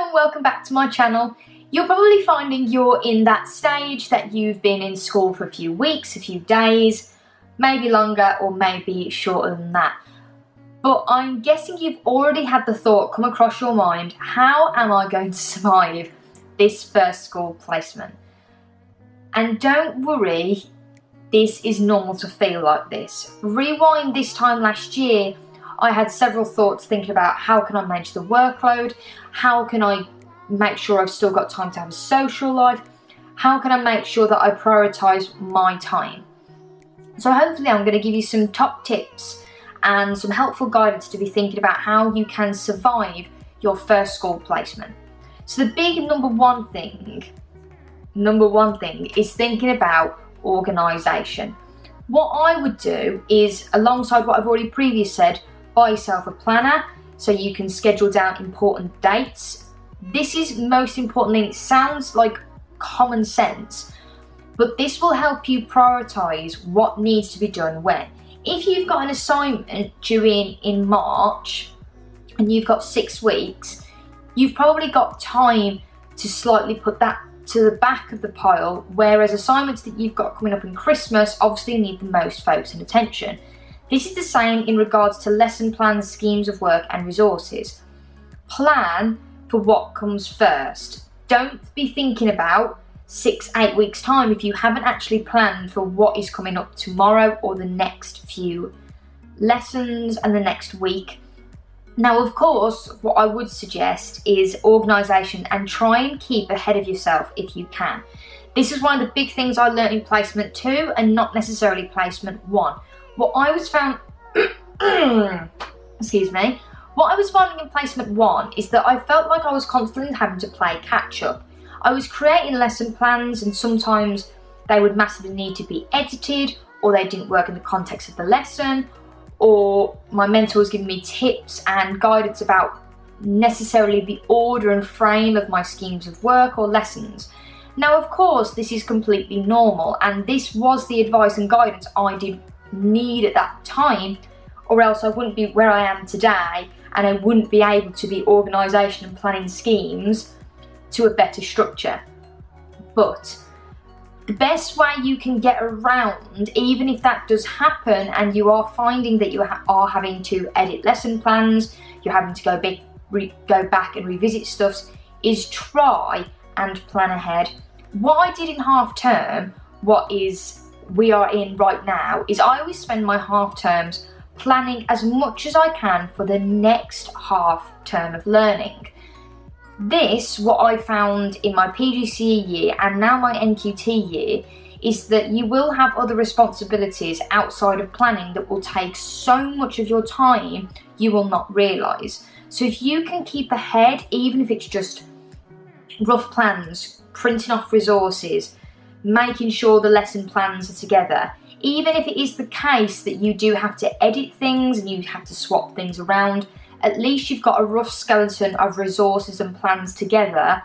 and welcome back to my channel. You're probably finding you're in that stage that you've been in school for a few weeks, a few days, maybe longer or maybe shorter than that. But I'm guessing you've already had the thought come across your mind, how am I going to survive this first school placement? And don't worry, this is normal to feel like this. Rewind this time last year, I had several thoughts thinking about how can I manage the workload, how can I make sure I've still got time to have a social life, how can I make sure that I prioritise my time. So hopefully I'm going to give you some top tips and some helpful guidance to be thinking about how you can survive your first school placement. So the big number one thing is thinking about organisation. What I would do is, alongside what I've already previously said, buy yourself a planner so you can schedule down important dates. This is most importantly, it sounds like common sense, but this will help you prioritise what needs to be done when. If you've got an assignment due in March and you've got 6 weeks, you've probably got time to slightly put that to the back of the pile, whereas assignments that you've got coming up in Christmas obviously need the most focus and attention. This is the same in regards to lesson plans, schemes of work and resources. Plan for what comes first. Don't be thinking about 6-8 weeks time if you haven't actually planned for what is coming up tomorrow or the next few lessons and the next week. Now, of course, what I would suggest is organisation and try and keep ahead of yourself if you can. This is one of the big things I learned in placement 2 and not necessarily placement 1. What I was finding in placement 1 is that I felt like I was constantly having to play catch up. I was creating lesson plans and sometimes they would massively need to be edited, or they didn't work in the context of the lesson, or my mentor was giving me tips and guidance about necessarily the order and frame of my schemes of work or lessons. Now, of course, this is completely normal, and this was the advice and guidance I did need at that time, or else I wouldn't be where I am today and I wouldn't be able to be organisation and planning schemes to a better structure. But the best way you can get around, even if that does happen and you are finding that you are having to edit lesson plans, you're having to go back and revisit stuff, is try and plan ahead. What I did in half term, we are in right now, is I always spend my half terms planning as much as I can for the next half term of learning. This, what I found in my PGCE year and now my NQT year, is that you will have other responsibilities outside of planning that will take so much of your time you will not realise. So if you can keep ahead, even if it's just rough plans, printing off resources, making sure the lesson plans are together, even if it is the case that you do have to edit things and you have to swap things around, at least you've got a rough skeleton of resources and plans together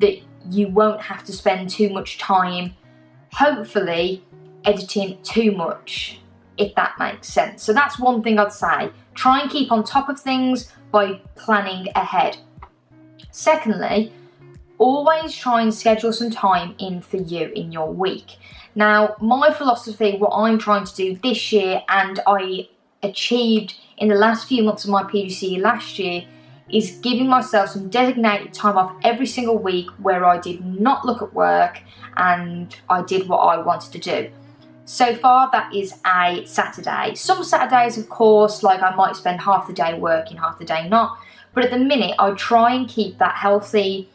that you won't have to spend too much time, hopefully, editing too much, if that makes sense. So that's one thing I'd say. Try and keep on top of things by planning ahead. Secondly, always try and schedule some time in for you in your week. Now, my philosophy, what I'm trying to do this year and I achieved in the last few months of my PGCE last year, is giving myself some designated time off every single week where I did not look at work and I did what I wanted to do. So far, that is a Saturday. Some Saturdays, of course, like I might spend half the day working, half the day not. But at the minute, I try and keep that healthy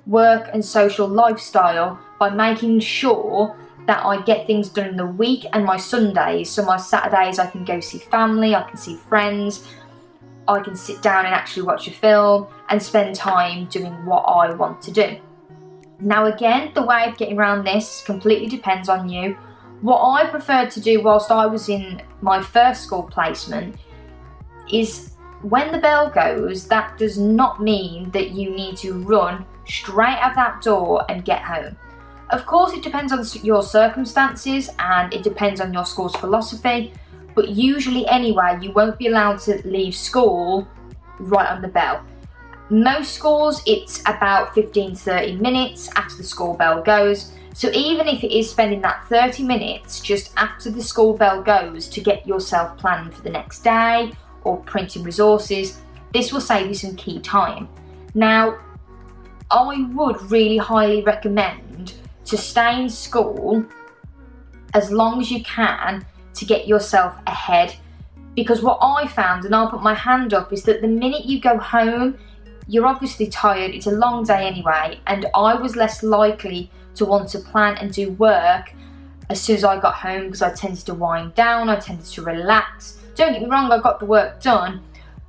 work and social lifestyle by making sure that I get things done in the week and my Sundays. So my Saturdays I can go see family, I can see friends, I can sit down and actually watch a film and spend time doing what I want to do. Now again, the way of getting around this completely depends on you. What I preferred to do whilst I was in my first school placement is when the bell goes, that does not mean that you need to run straight out that door and get home. Of course, it depends on your circumstances and it depends on your school's philosophy, but usually anyway, you won't be allowed to leave school right on the bell. Most schools, it's about 15 to 30 minutes after the school bell goes. So even if it is spending that 30 minutes just after the school bell goes to get yourself planned for the next day or printing resources, this will save you some key time. Now, I would really highly recommend to stay in school as long as you can to get yourself ahead, because what I found, and I'll put my hand up, is that the minute you go home, you're obviously tired, it's a long day anyway, and I was less likely to want to plan and do work as soon as I got home because I tended to wind down, I tended to relax. Don't get me wrong, I got the work done,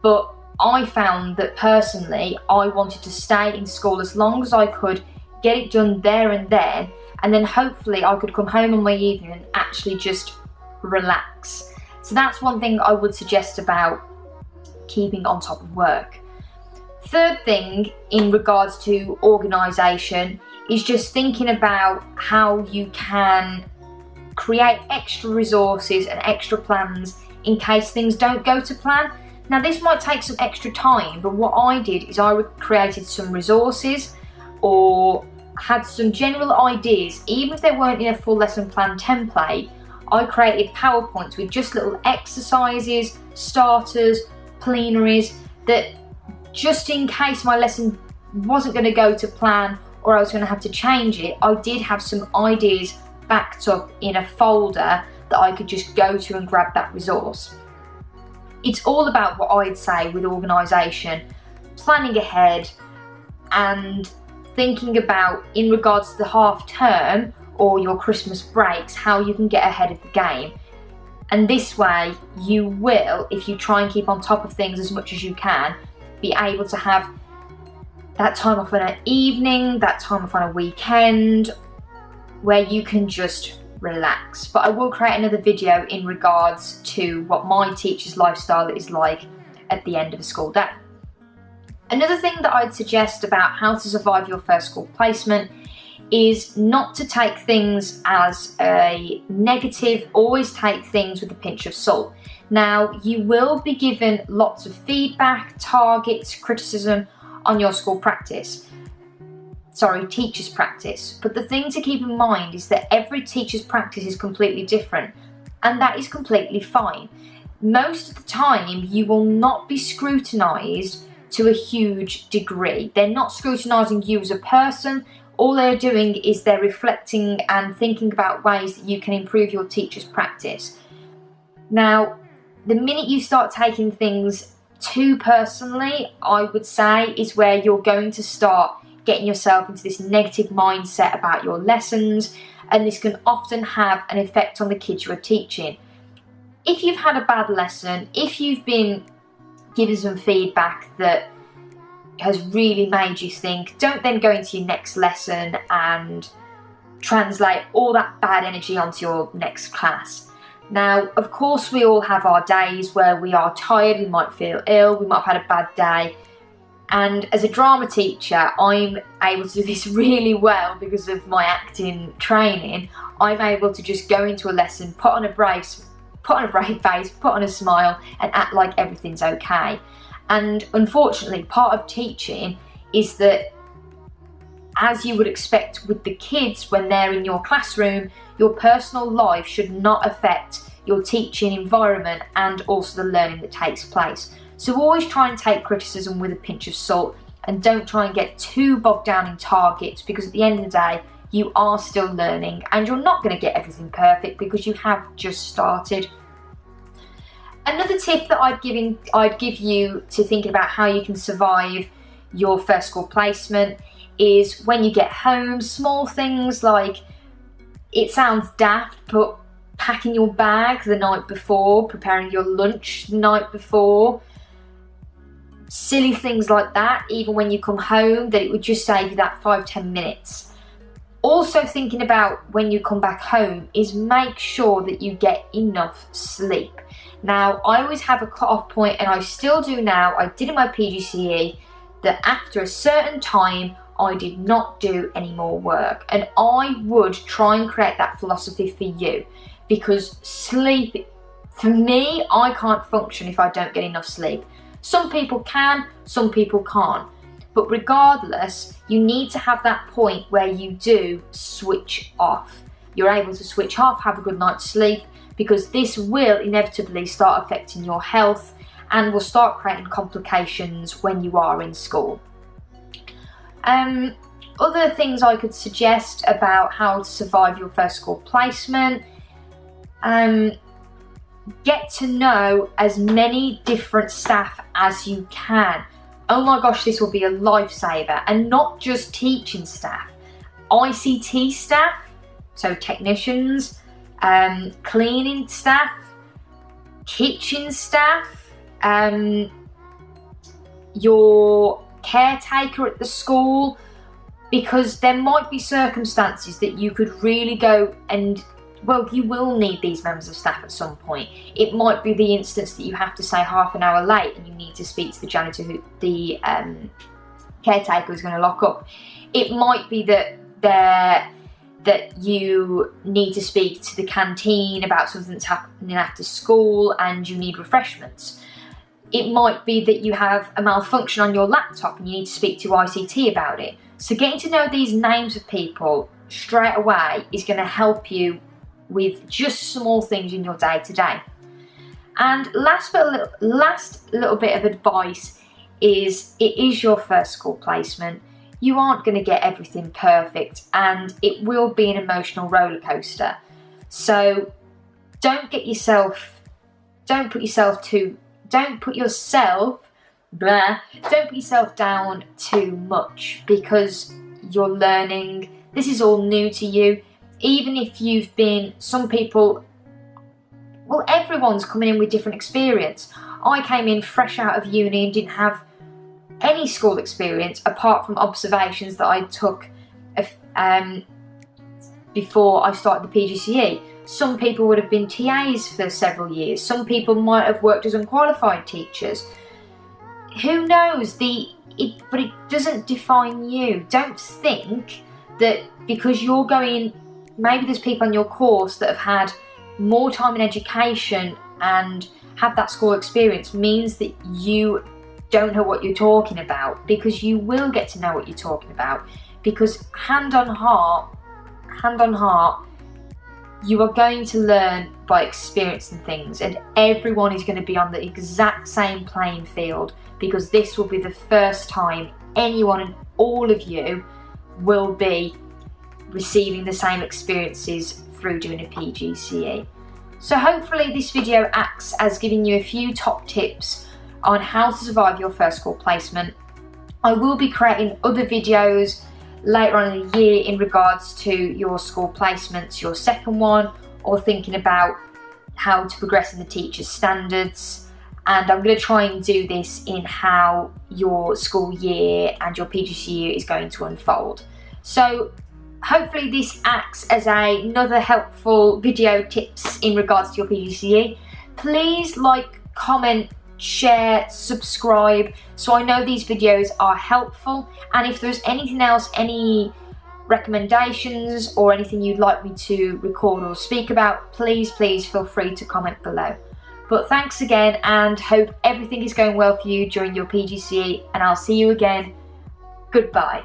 but I found that personally I wanted to stay in school as long as I could, get it done there and then hopefully I could come home on my evening and actually just relax. So that's one thing I would suggest about keeping on top of work. Third thing in regards to organisation is just thinking about how you can create extra resources and extra plans in case things don't go to plan. Now this might take some extra time, but what I did is I created some resources or had some general ideas, even if they weren't in a full lesson plan template. I created PowerPoints with just little exercises, starters, plenaries, that just in case my lesson wasn't going to go to plan or I was going to have to change it, I did have some ideas backed up in a folder that I could just go to and grab that resource. It's all about what I'd say with organisation, planning ahead and thinking about, in regards to the half term or your Christmas breaks, how you can get ahead of the game. And this way you will, if you try and keep on top of things as much as you can, be able to have that time off on an evening, that time off on a weekend, where you can just relax. But I will create another video in regards to what my teacher's lifestyle is like at the end of a school day. Another thing that I'd suggest about how to survive your first school placement is not to take things as a negative, always take things with a pinch of salt. Now, you will be given lots of feedback, targets, criticism on your school practice. Teacher's practice. But the thing to keep in mind is that every teacher's practice is completely different, and that is completely fine. Most of the time, you will not be scrutinised to a huge degree. They're not scrutinising you as a person. All they're doing is they're reflecting and thinking about ways that you can improve your teacher's practice. Now, the minute you start taking things too personally, I would say, is where you're going to start getting yourself into this negative mindset about your lessons, and this can often have an effect on the kids you are teaching. If you've had a bad lesson, if you've been given some feedback that has really made you think, don't then go into your next lesson and translate all that bad energy onto your next class. Now, of course, we all have our days where we are tired, we might feel ill, we might have had a bad day. And as a drama teacher, I'm able to do this really well because of my acting training. I'm able to just go into a lesson, put on a brave face, put on a smile, and act like everything's okay. And unfortunately, part of teaching is that, as you would expect with the kids when they're in your classroom, your personal life should not affect your teaching environment and also the learning that takes place. So always try and take criticism with a pinch of salt, and don't try and get too bogged down in targets, because at the end of the day, you are still learning and you're not going to get everything perfect because you have just started. Another tip that I'd give you to think about how you can survive your first school placement is when you get home, small things like, it sounds daft, but packing your bag the night before, preparing your lunch the night before, silly things like that, even when you come home, that it would just save you that 5-10 minutes. Also thinking about when you come back home is make sure that you get enough sleep. Now, I always have a cut-off point, and I still do now, I did in my PGCE, that after a certain time, I did not do any more work. And I would try and create that philosophy for you, because sleep, for me, I can't function if I don't get enough sleep. Some people can, some people can't. But regardless, you need to have that point where you do switch off. You're able to switch off, have a good night's sleep, because this will inevitably start affecting your health and will start creating complications when you are in school. Other things I could suggest about how to survive your first school placement, get to know as many different staff as you can. Oh my gosh, this will be a lifesaver. And not just teaching staff, ICT staff, so technicians, cleaning staff, kitchen staff, your caretaker at the school, because there might be circumstances that you could really go and, well, you will need these members of staff at some point. It might be the instance that you have to say half an hour late and you need to speak to the janitor who the caretaker is going to lock up. It might be that you need to speak to the canteen about something that's happening after school and you need refreshments. It might be that you have a malfunction on your laptop and you need to speak to ICT about it. So getting to know these names of people straight away is going to help you with just small things in your day-to-day. And last little bit of advice is, it is your first school placement. You aren't going to get everything perfect and it will be an emotional roller coaster. So don't put yourself down too much, because you're learning. This is all new to you. Even if you've been, some people, well, everyone's coming in with different experience. I came in fresh out of uni and didn't have any school experience apart from observations that I took before I started the PGCE. Some people would have been TAs for several years. Some people might have worked as unqualified teachers. Who knows? But it doesn't define you. Don't think that because you're going, maybe there's people on your course that have had more time in education and have that school experience, means that you don't know what you're talking about, because you will get to know what you're talking about. Because hand on heart, you are going to learn by experiencing things, and everyone is going to be on the exact same playing field, because this will be the first time anyone and all of you will be receiving the same experiences through doing a PGCE. So hopefully this video acts as giving you a few top tips on how to survive your first school placement. I will be creating other videos later on in the year in regards to your school placements, your second one, or thinking about how to progress in the teacher's standards. And I'm going to try and do this in how your school year and your PGCE is going to unfold. So hopefully this acts as another helpful video tips in regards to your PGCE. Please like, comment, share, subscribe, so I know these videos are helpful. And if there's anything else, any recommendations or anything you'd like me to record or speak about, please feel free to comment below. But thanks again, and hope everything is going well for you during your PGCE, and I'll see you again. Goodbye.